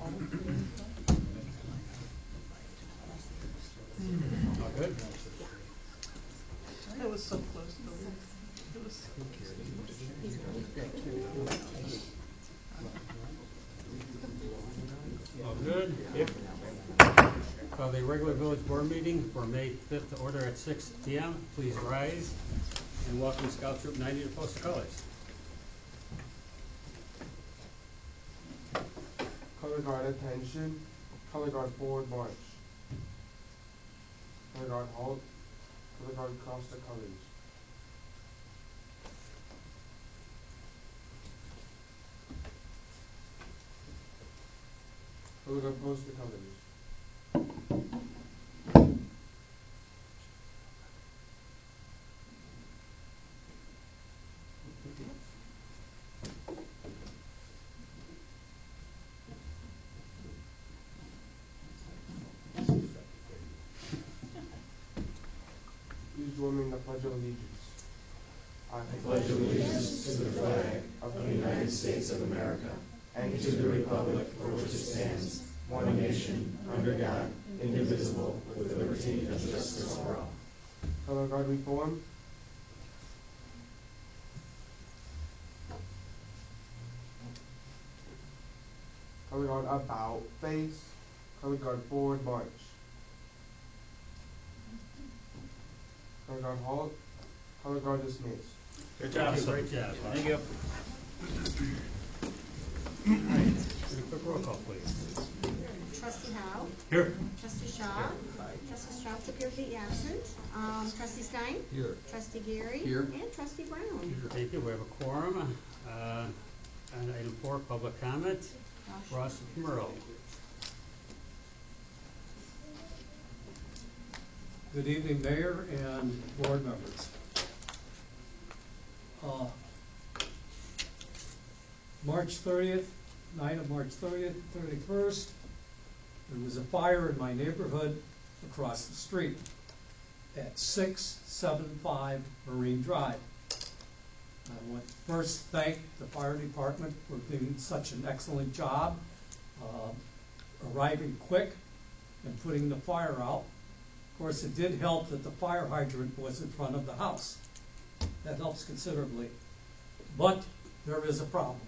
All good? That was so close to it. It was All good? Yep. Call the regular village board meeting for May 5th to order at 6 p.m. Please rise and welcome Scout Troop 90 to post the colors. Color guard attention. Color guard forward march. Color guard halt. Color guard cross the colors. Color guard post the colors. Please join me in the Pledge of Allegiance. I pledge allegiance to the flag of the United States of America and to the republic for which it stands, one nation, under God, indivisible, with liberty and justice for all. Color guard reform. Color guard about face. Color guard forward march. Color guard halt. Color guard dismiss. Good job. Great job. Thank you. All right. A quick roll call, please. Trustee Howe. Here. Trustee Shaw. Trustee Strauss appears to be absent. Trustee Stein. Here. Trustee Gary. Here. And Trustee Brown. Thank you. We have a quorum. On item 4, public comment. Ross Merle. Good evening, Mayor and board members. March 30th, night of March 30th, 31st, there was a fire in my neighborhood across the street at 675 Marine Drive. I want to first thank the fire department for doing such an excellent job, arriving quick and putting the fire out. Of course, it did help that the fire hydrant was in front of the house. That helps considerably. But there is a problem.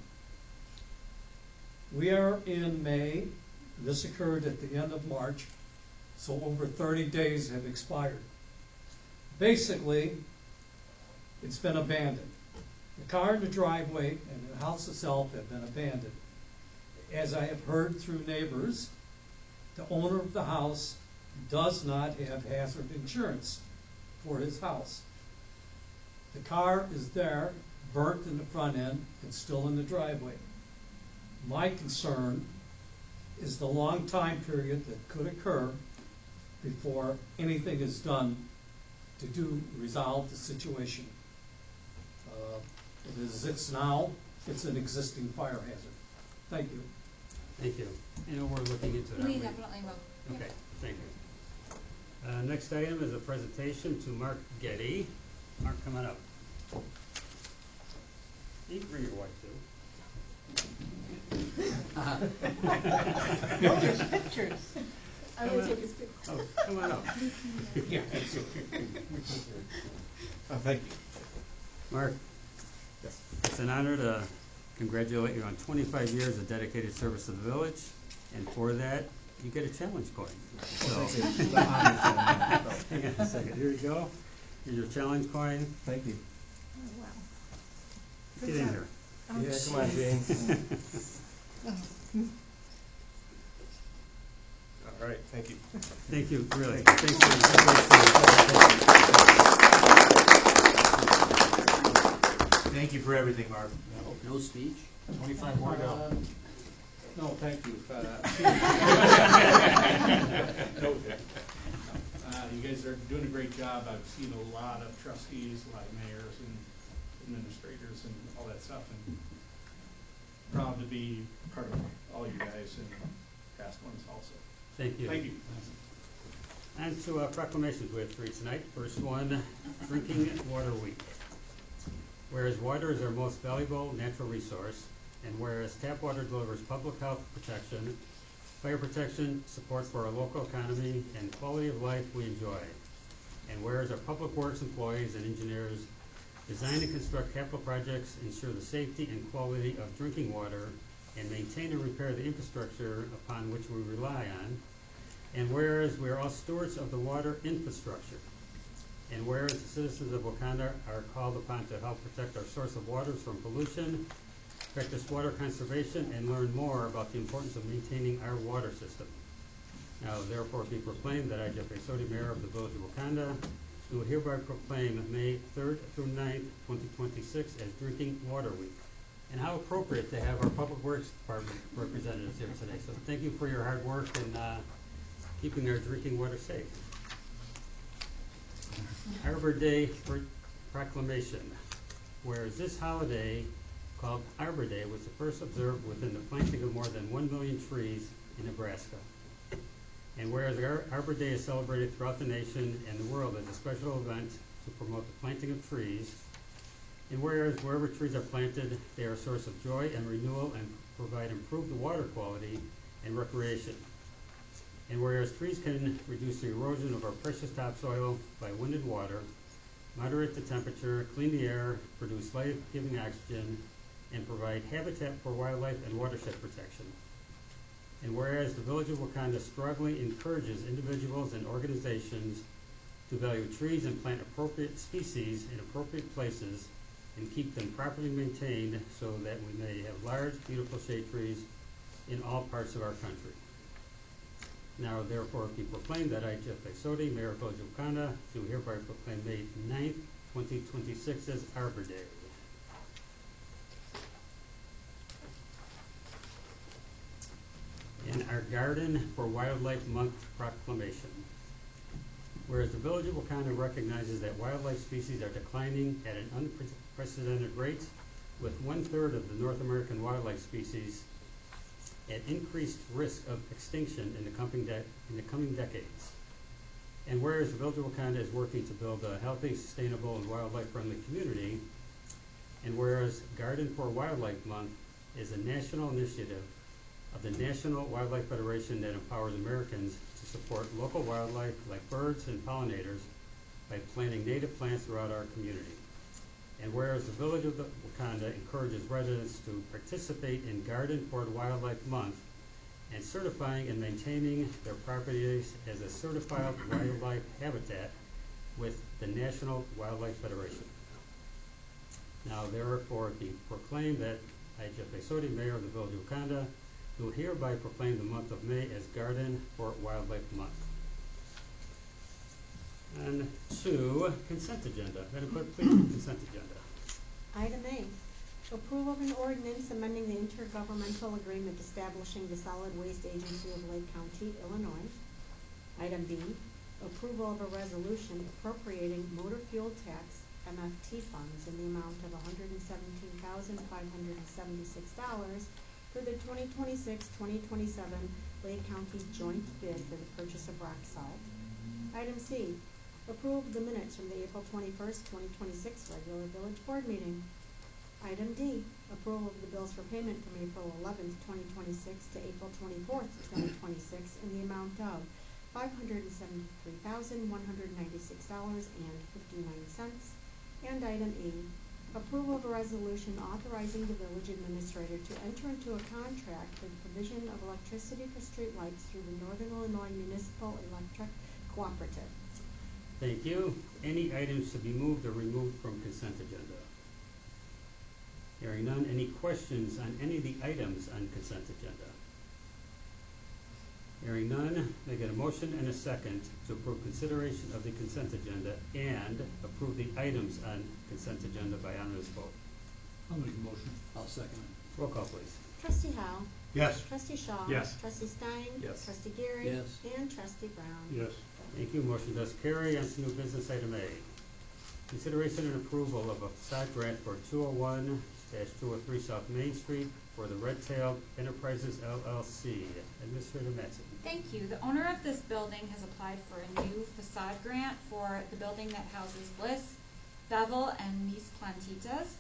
We are in May. This occurred at the end of March, so over 30 days have expired. Basically, it's been abandoned. The car in the driveway and the house itself have been abandoned. As I have heard through neighbors, the owner of the house does not have hazard insurance for his house. The car is there, burnt in the front end, and still in the driveway. My concern is the long time period that could occur before anything is done to resolve the situation. As it's now, it's an existing fire hazard. Thank you. Thank you. We're looking into that. We definitely will. Okay, thank you. Next item is a presentation to Mark Getty. Mark, come on up. You can bring your wife too. Oh, there's pictures. I will take his picture. Oh, come on up. Yeah. Thank you. Mark, it's an honor to congratulate you on 25 years of dedicated service to the village, and for that, you get a challenge coin. So, hang on a second. Here you go. Here's your challenge coin. Thank you. Oh, wow. Get in here. Yeah, come on, James. All right, thank you. Thank you, really. Thanks for Thank you for everything, Mark. no speech. 25 more to go. No, thank you. You guys are doing a great job. I've seen a lot of trustees, a lot of mayors and administrators and all that stuff, and proud to be part of all you guys and past ones also. Thank you. Thank you. And to proclamations, we have 3 tonight. First one, Drinking Water Week. Whereas water is our most valuable natural resource, and whereas tap water delivers public health protection fire protection, support for our local economy, and quality of life we enjoy. And whereas our public works employees and engineers design and construct capital projects, ensure the safety and quality of drinking water, and maintain and repair the infrastructure upon which we rely on. And whereas we are all stewards of the water infrastructure. And whereas the citizens of Wauconda are called upon to help protect our source of waters from pollution, practice water conservation, and learn more about the importance of maintaining our water system. Now therefore be proclaimed that I, Jeffrey Sodi, Mayor of the Village of Wauconda, do hereby proclaim May 3rd through 9th, 2026 as Drinking Water Week. And how appropriate to have our Public Works Department representatives here today. So thank you for your hard work in keeping our drinking water safe. Arbor Day Proclamation. Whereas this holiday, called Arbor Day, was the first observed within the planting of more than 1 million trees in Nebraska. And whereas Arbor Day is celebrated throughout the nation and the world as a special event to promote the planting of trees, and whereas wherever trees are planted, they are a source of joy and renewal and provide improved water quality and recreation. And whereas trees can reduce the erosion of our precious topsoil by wind and water, moderate the temperature, clean the air, produce life-giving oxygen, and provide habitat for wildlife and watershed protection. And whereas the Village of Wauconda strongly encourages individuals and organizations to value trees and plant appropriate species in appropriate places and keep them properly maintained so that we may have large, beautiful shade trees in all parts of our country. Now therefore be proclaimed that I, Jeffrey Sodi, Mayor of Village of Wauconda, do hereby proclaim May 9th, 2026 as Arbor Day. And our Garden for Wildlife Month proclamation. Whereas the Village of Wauconda recognizes that wildlife species are declining at an unprecedented rate, with 1/3 of the North American wildlife species at increased risk of extinction in the coming decades. And whereas the Village of Wauconda is working to build a healthy, sustainable, and wildlife-friendly community, and whereas Garden for Wildlife Month is a national initiative of the National Wildlife Federation that empowers Americans to support local wildlife like birds and pollinators by planting native plants throughout our community. And whereas the Village of Wauconda encourages residents to participate in Garden for Wildlife Month and certifying and maintaining their properties as a certified wildlife habitat with the National Wildlife Federation. Now therefore be proclaimed that I, Jeffrey Sodi, Mayor of the Village of Wauconda, do hereby proclaim the month of May as Garden for Wildlife Month. And to consent agenda. Madam Clerk, please read the consent agenda. Item A, approval of an ordinance amending the intergovernmental agreement establishing the Solid Waste Agency of Lake County, Illinois. Item B, approval of a resolution appropriating motor fuel tax MFT funds in the amount of $117,576 for the 2026-2027 Lake County joint bid for the purchase of rock salt. Item C, approval of the minutes from the April 21st, 2026 regular village board meeting. Item D, approval of the bills for payment from April 11th, 2026 to April 24th, 2026 in the amount of $573,196.59. And item E, approval of a resolution authorizing the village administrator to enter into a contract for the provision of electricity for streetlights through the Northern Illinois Municipal Electric Cooperative. Thank you. Any items to be moved or removed from consent agenda? Hearing none, any questions on any of the items on consent agenda? Hearing none, I get a motion and a second to approve consideration of the consent agenda and approve the items on consent agenda by unanimous vote. I'll make a motion. I'll second it. Roll call, please. Trustee Howe. Yes. Trustee Shaw. Yes. Trustee Stein. Yes. Trustee Gary. Yes. And Trustee Brown. Yes. Thank you. Motion does carry. On to new business item A. Consideration and approval of a facade grant for 201-203 South Main Street for the Red Tailed Enterprises LLC. Administrator Mattson. Thank you. The owner of this building has applied for a new facade grant for the building that houses Bliss, Bevel, and Miss Plantitas.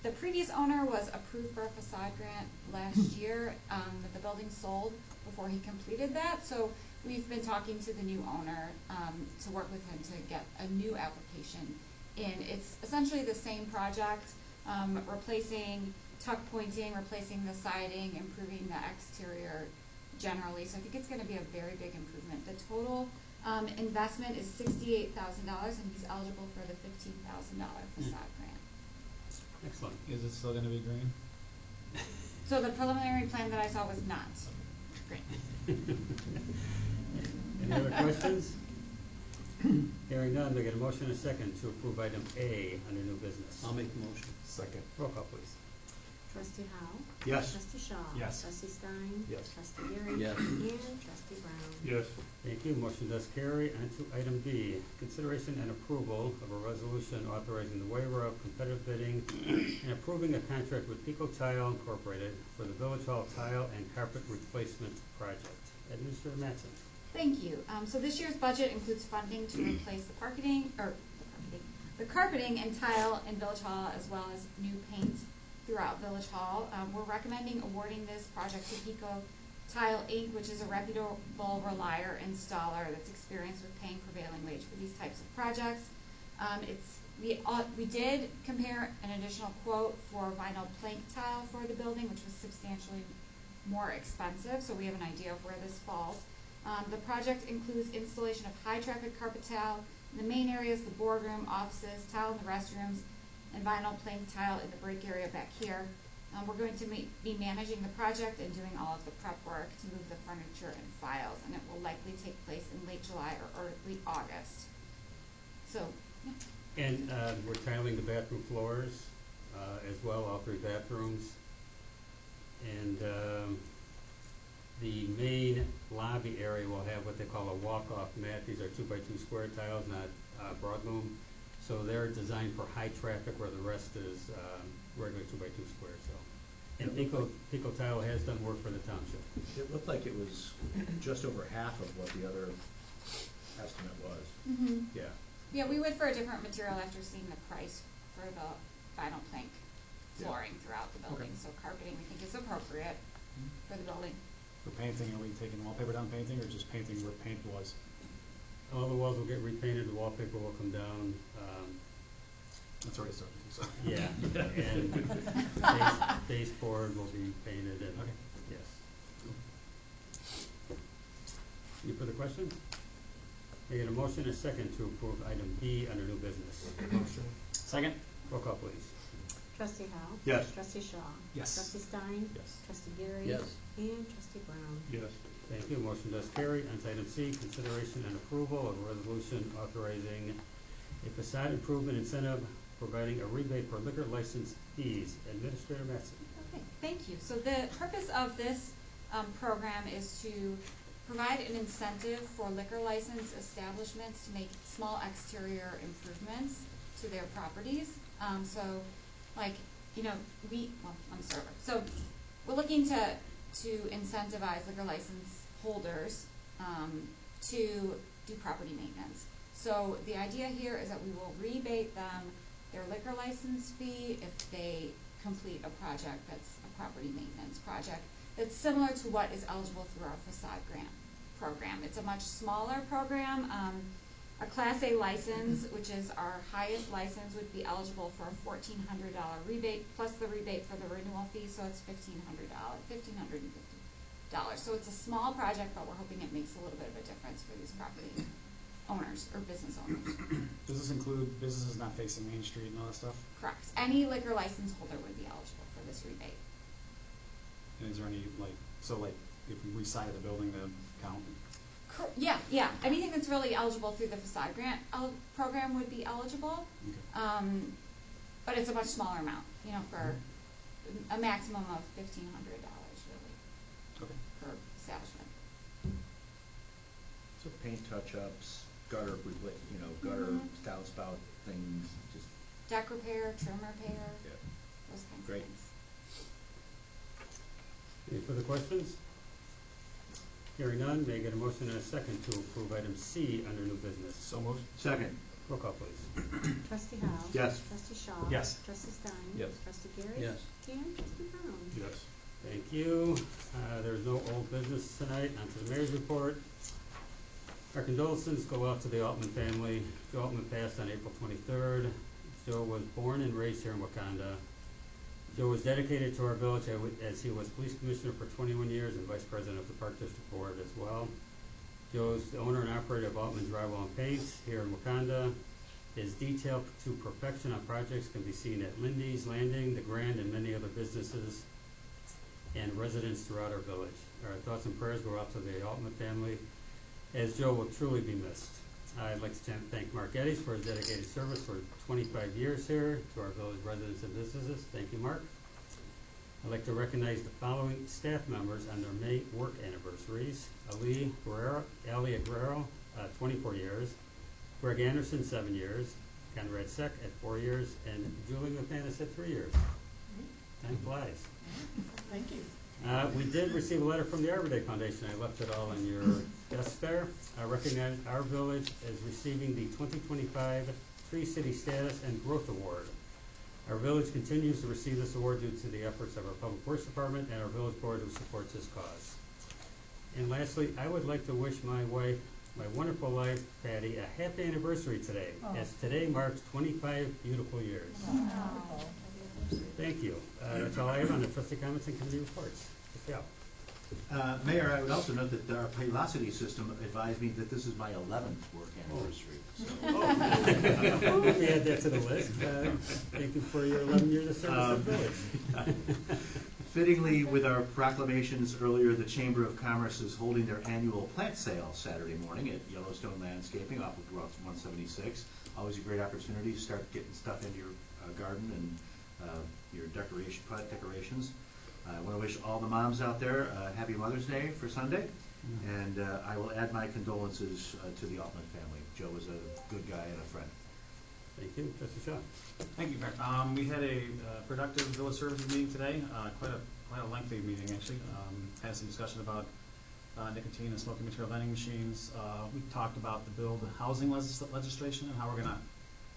the previous owner was approved for a facade grant last year, but the building sold before he completed that. So we've been talking to the new owner to work with him to get a new application in. It's essentially the same project, replacing tuck pointing, replacing the siding, improving the exterior generally. So I think it's going to be a very big improvement. The total investment is $68,000, and he's eligible for the $15,000 facade grant. Excellent. Is it still gonna be green? So the preliminary plan that I saw was not green. Any other questions? Hearing none, they get a motion and a second to approve item A under new business. I'll make the motion. Second. Roll call, please. Trustee Howe? Yes. Trustee Shaw? Yes. Trustee Stein? Yes. Trustee Gary? Yes. And Trustee Brown? Yes. Thank you. Motion does carry. On to item B, consideration and approval of a resolution authorizing the waiver of competitive bidding and approving a contract with Pico Tile Incorporated for the Village Hall tile and carpet replacement project. Administrator Mattson. Thank you. So this year's budget includes funding to replace the carpeting and tile in Village Hall, as well as new paint throughout Village Hall. We're recommending awarding this project to Pico Tile Inc., which is a reputable relier installer that's experienced with paying prevailing wage for these types of projects. We did compare an additional quote for vinyl plank tile for the building, which was substantially more expensive, so we have an idea of where this falls. The project includes installation of high-traffic carpet tile in the main areas, the boardroom, offices, tile in the restrooms, and vinyl plank tile in the break area back here. We're going to be managing the project and doing all of the prep work to move the furniture and files, and it will likely take place in late July or early August. So, yeah. And we're tiling the bathroom floors as well, all three bathrooms. And the main lobby area will have what they call a walk-off mat. These are 2x2 square tiles, not broadloom. So they're designed for high traffic, where the rest is regular 2x2 square. So, and Pico Tile has done work for the township. It looked like it was just over half of what the other estimate was. Mm-hmm. Yeah. Yeah, we went for a different material after seeing the price for the vinyl plank flooring throughout the building. Okay. So carpeting we think is appropriate for the building. For painting, are we taking wallpaper down painting, or just painting where paint was? All the walls will get repainted, the wallpaper will come down. That's already starting to, so. Yeah, and baseboard will be painted and, Okay. yes. Any further questions? I get a motion and a second to approve item B under new business. Motion. Second? Roll call, please. Trustee Howe? Yes. Trustee Shaw? Yes. Trustee Stein? Yes. Trustee Gary? Yes. And Trustee Brown? Yes. Thank you. Motion does carry. On to item C, consideration and approval of a resolution authorizing a facade improvement incentive, providing a rebate for liquor license fees. Administrator Mattson. Okay, thank you. So the purpose of this program is to provide an incentive for liquor license establishments to make small exterior improvements to their properties. So, like, you know, I'm a server. So we're looking to incentivize liquor license holders to do property maintenance. So the idea here is that we will rebate them their liquor license fee if they complete a project that's a property maintenance project that's similar to what is eligible through our facade grant program. It's a much smaller program. A Class A license, which is our highest license, would be eligible for a $1,400 rebate plus the rebate for the renewal fee, so it's $1,550. So it's a small project, but we're hoping it makes a little bit of a difference for these property owners or business owners. Does this include businesses not facing Main Street and all that stuff? Correct. Any liquor license holder would be eligible for this rebate. And is there any, if we re-sided the building, that would count? Yeah. Anything that's really eligible through the facade grant program would be eligible. Okay. But it's a much smaller amount, for a maximum of $1,500 really Okay. per establishment. So paint touch-ups, gutter downspout things, just. Deck repair, trim repair, Yeah. those kinds Great. of things. Any further questions? Hearing none, may I get a motion and a second to approve item C under new business? So moved. Second. Roll call, please. Trustee Howe. Yes. Trustee Shaw. Yes. Trustee Stein. Yes. Trustee Gary. Yes. And Trustee Brown. Yes. Thank you. There's no old business tonight. On to the mayor's report. Our condolences go out to the Altman family. Joe Altman passed on April 23rd. Joe was born and raised here in Wauconda. Joe was dedicated to our village as he was police commissioner for 21 years and vice president of the Park District Board as well. Joe's the owner and operator of Altman Drywall and Paint here in Wauconda. His detail to perfection on projects can be seen at Lindy's Landing, The Grand, and many other businesses and residents throughout our village. Our thoughts and prayers go out to the Altman family, as Joe will truly be missed. I'd like to thank Mark Geddes for his dedicated service for 25 years here to our village residents and businesses. Thank you, Mark. I'd like to recognize the following staff members on their May work anniversaries. Ali Guerrero, 24 years. Greg Anderson, 7 years. Conrad Seck at 4 years. And Julie McManus at 3 years. Time flies. Thank you. We did receive a letter from the Arbor Day Foundation. I left it all in your desk there. I recognize our village as receiving the 2025 Tree City Status and Growth Award. Our village continues to receive this award due to the efforts of our Public Works Department and our village board who supports this cause. And lastly, I would like to wish my wife, my wonderful wife, Patty, a happy anniversary today, as today marks 25 beautiful years. Thank you. That's all I have on the trustee comments and committee reports. Yeah. Mayor, I would also note that our Paylocity system advised me that this is my 11th work anniversary. So. We add that to the list. Thank you for your 11 years of service to the village. Fittingly, with our proclamations earlier, the Chamber of Commerce is holding their annual plant sale Saturday morning at Yellowstone Landscaping off of Route 176. Always a great opportunity to start getting stuff into your garden and your plant decorations. I want to wish all the moms out there happy Mother's Day for Sunday, and I will add my condolences to the Altman family. Joe was a good guy and a friend. Thank you. Trustee Shaw. Thank you, Mayor. We had a productive village services meeting today, quite a lengthy meeting actually. Had some discussion about nicotine and smoking material vending machines. We talked about the build housing legislation and how we're going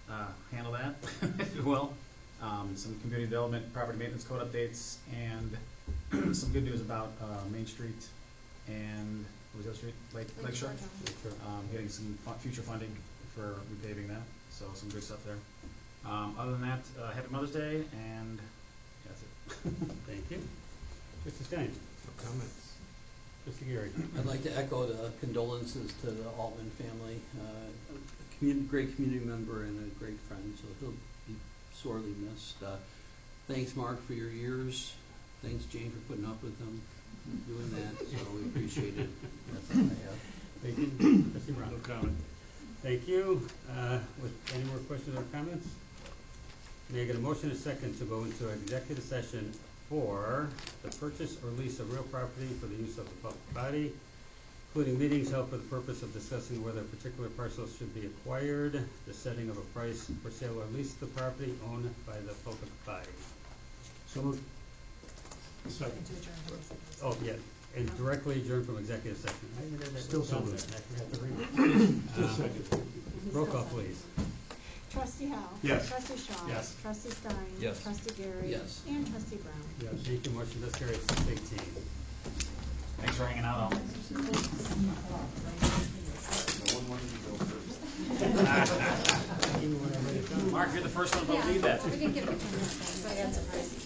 to handle that, if you will. Some community development, property maintenance code updates, and some good news about Main Street and what was the other street? Lakeshore. Getting some future funding for repaving that. So some good stuff there. Other than that, happy Mother's Day, and yeah, that's it. Thank you. Trustee Stein. No comments. Trustee Gary. I'd like to echo the condolences to the Altman family. Great community member and a great friend, so he'll be sorely missed. Thanks, Mark, for your years. Thanks, Jane, for putting up with him doing that. So we appreciate it. That's all I have. Thank you. Trustee Brown. No comment. Thank you. With any more questions or comments? May I get a motion and a second to go into executive session for the purchase or lease of real property for the use of the public body, including meetings held for the purpose of discussing whether a particular parcel should be acquired, the setting of a price for sale or lease of the property owned by the public body. So moved. Second to adjourn. Oh, yeah, and directly adjourn from executive session. Still so moved. I forgot to read it. Roll call, please. Trustee Howe. Yes. Trustee Shaw. Yes. Trustee Stein. Yes. Trustee Gary. Yes. And Trustee Brown. Yes. Thank you. Motion does carry 618. Thanks for hanging out, all. No one wanted to go first. Mark, you're the first one to lead that. We didn't give it to him, so I had surprised.